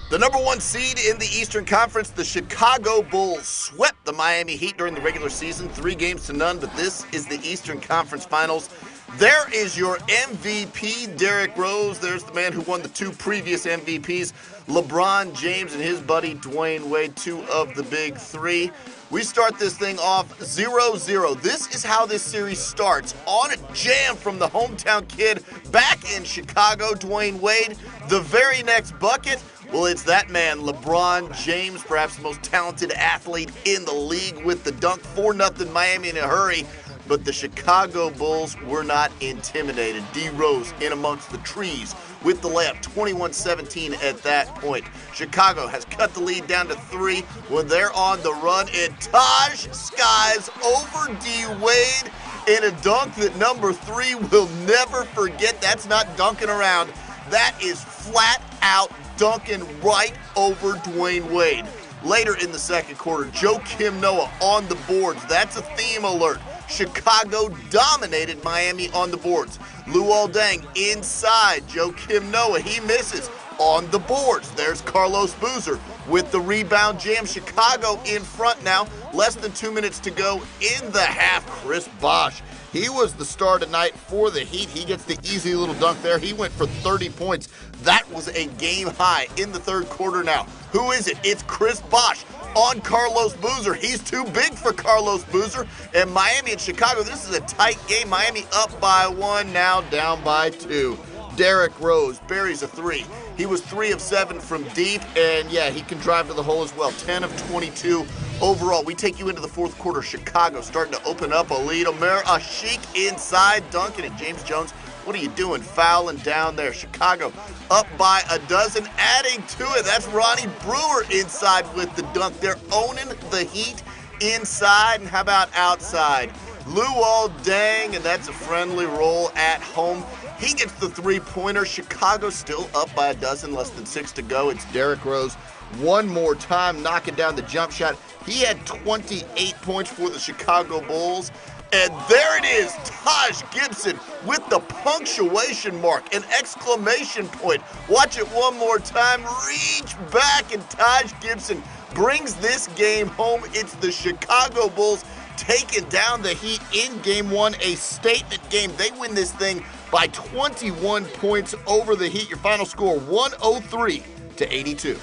The #1 seed in the Eastern Conference, the Chicago Bulls, swept the Miami Heat during the regular season, 3-0, but this is the Eastern Conference Finals. There is your MVP, Derrick Rose. There's the man who won the 2 previous MVPs, LeBron James and his buddy Dwyane Wade, 2 of the big 3. We start this thing off 0-0. This is how this series starts. On a jam from the hometown kid back in Chicago, Dwyane Wade. The very next bucket, well, it's that man, LeBron James, perhaps the most talented athlete in the league with the dunk. 4-0 Miami in a hurry. But the Chicago Bulls were not intimidated. D. Rose in amongst the trees with the layup, 21-17 at that point. Chicago has cut the lead down to 3 when they're on the run, and Taj skies over D. Wade in a dunk that number 3 will never forget. That's not dunking around. That is flat out dunking right over Dwyane Wade. Later in the second quarter, Joakim Noah on the boards. That's a theme alert. Chicago dominated Miami on the boards. Luol Deng inside. Joakim Noah, he misses on the boards. There's Carlos Boozer with the rebound jam. Chicago in front now. Less than 2 minutes to go in the half. Chris Bosh, he was the star tonight for the Heat. He gets the easy little dunk there. He went for 30 points. That was a game high in the third quarter now. Who is it? It's Chris Bosh on Carlos Boozer. He's too big for Carlos Boozer. And Miami and Chicago, this is a tight game. Miami up by 1, now down by 2. Derrick Rose buries a 3. He was 3 of 7 from deep, and yeah, he can drive to the hole as well. 10 of 22 overall. We take you into the fourth quarter. Chicago starting to open up a lead. Omer Ashik inside, dunking it. James Jones, what are you doing fouling down there? Chicago up by a dozen, adding to it. That's Ronnie Brewer inside with the dunk. They're owning the Heat inside, and how about outside? Luol Deng, and that's a friendly roll at home. He gets the 3-pointer. Chicago still up by a dozen, less than 6 to go. It's Derrick Rose one more time, knocking down the jump shot. He had 28 points for the Chicago Bulls. And there it is, Taj Gibson with the punctuation mark, an exclamation point. Watch it one more time, reach back, and Taj Gibson brings this game home. It's the Chicago Bulls taking down the Heat in Game 1, a statement game. They win this thing by 21 points over the Heat. Your final score, 103-82.